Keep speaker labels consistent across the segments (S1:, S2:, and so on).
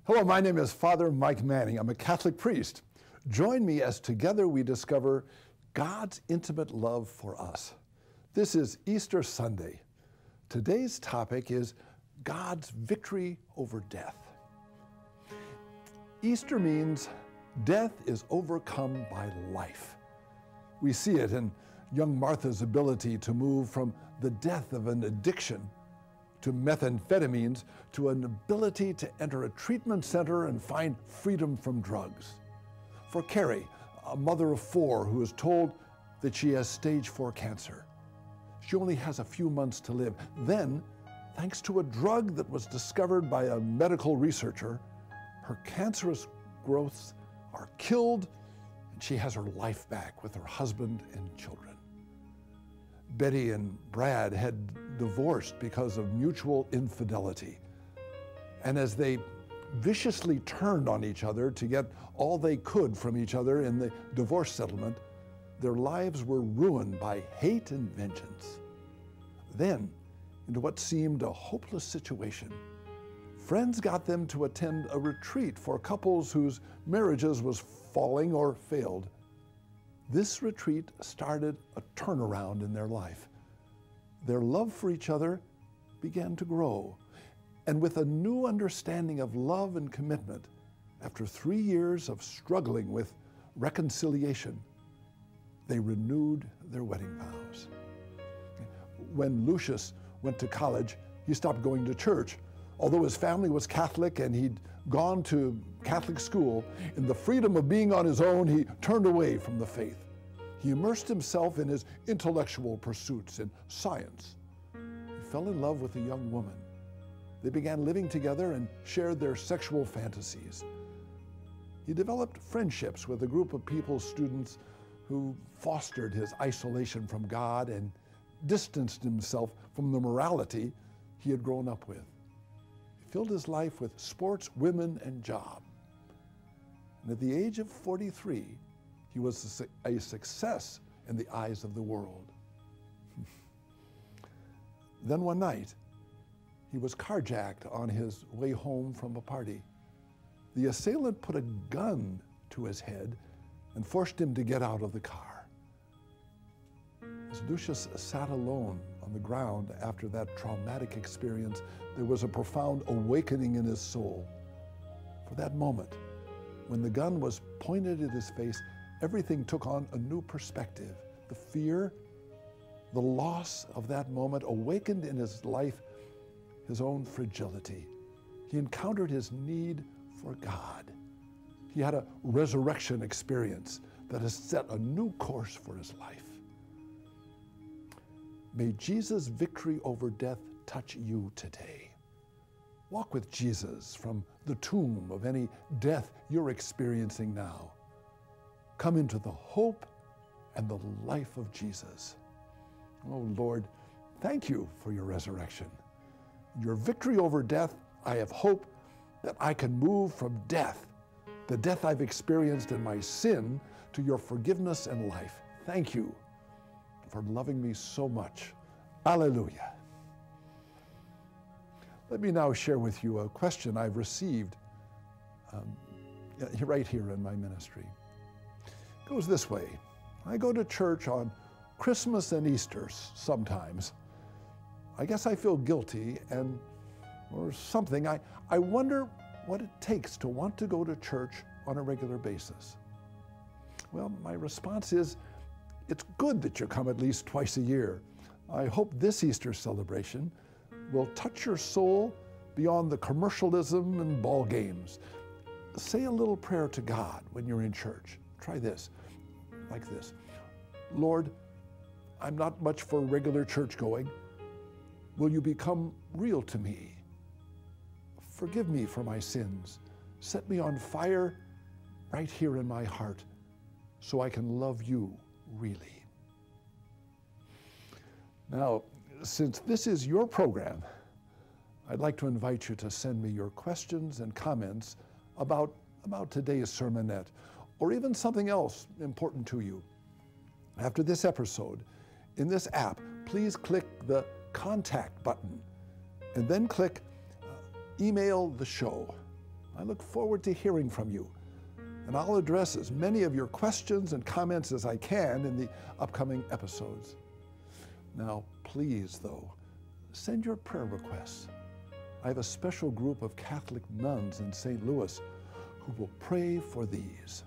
S1: Hello, my name is Father Mike Manning. I'm a Catholic priest. Join me as together we discover God's intimate love for us. This is Easter Sunday. Today's topic is God's victory over death. Easter means death is overcome by life. We see it in young Martha's ability to move from the death of an addiction to methamphetamines, to an ability to enter a treatment center and find freedom from drugs. For Carrie, a mother of 4 who is told that she has stage 4 cancer. She only has a few months to live. Then, thanks to a drug that was discovered by a medical researcher, her cancerous growths are killed and she has her life back with her husband and children. Betty and Brad had divorced because of mutual infidelity. And as they viciously turned on each other to get all they could from each other in the divorce settlement, their lives were ruined by hate and vengeance. Then, into what seemed a hopeless situation, friends got them to attend a retreat for couples whose marriages was falling or failed. This retreat started a turnaround in their life. Their love for each other began to grow. And with a new understanding of love and commitment, after 3 years of struggling with reconciliation, they renewed their wedding vows. When Lucius went to college, he stopped going to church. Although his family was Catholic and he'd gone to Catholic school, in the freedom of being on his own, he turned away from the faith. He immersed himself in his intellectual pursuits in science. He fell in love with a young woman. They began living together and shared their sexual fantasies. He developed friendships with a group of students who fostered his isolation from God and distanced himself from the morality he had grown up with. He filled his life with sports, women, and job. And at the age of 43, he was a success in the eyes of the world. Then one night, he was carjacked on his way home from a party. The assailant put a gun to his head and forced him to get out of the car. As Lucius sat alone on the ground after that traumatic experience, there was a profound awakening in his soul. For that moment, when the gun was pointed at his face, everything took on a new perspective. The fear, the loss of that moment awakened in his life his own fragility. He encountered his need for God. He had a resurrection experience that has set a new course for his life. May Jesus' victory over death touch you today. Walk with Jesus from the tomb of any death you're experiencing now. Come into the hope and the life of Jesus. Oh Lord, thank you for your resurrection. Your victory over death, I have hope that I can move from death, the death I've experienced in my sin, to your forgiveness and life. Thank you for loving me so much. Alleluia. Let me now share with you a question I've received right here in my ministry. It goes this way. I go to church on Christmas and Easter sometimes. I guess I feel guilty or something. I wonder what it takes to want to go to church on a regular basis. Well, my response is, it's good that you come at least twice a year. I hope this Easter celebration will touch your soul beyond the commercialism and ball games. Say a little prayer to God when you're in church. Try this, like this. Lord, I'm not much for regular church going. Will you become real to me? Forgive me for my sins. Set me on fire right here in my heart so I can love you really. Now, since this is your program, I'd like to invite you to send me your questions and comments about today's sermonette, or even something else important to you. After this episode, in this app, please click the contact button and then click email the show. I look forward to hearing from you, and I'll address as many of your questions and comments as I can in the upcoming episodes. Now, please, though, send your prayer requests. I have a special group of Catholic nuns in St. Louis who will pray for these.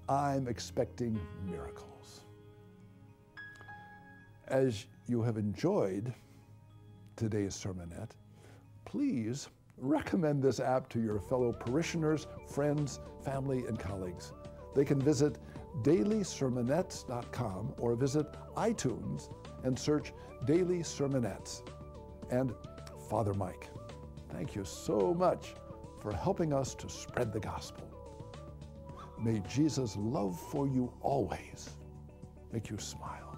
S1: I'm expecting miracles. As you have enjoyed today's sermonette, please recommend this app to your fellow parishioners, friends, family, and colleagues. They can visit dailysermonettes.com or visit iTunes and search Daily Sermonettes. And Father Mike, thank you so much for helping us to spread the gospel. May Jesus' love for you always make you smile.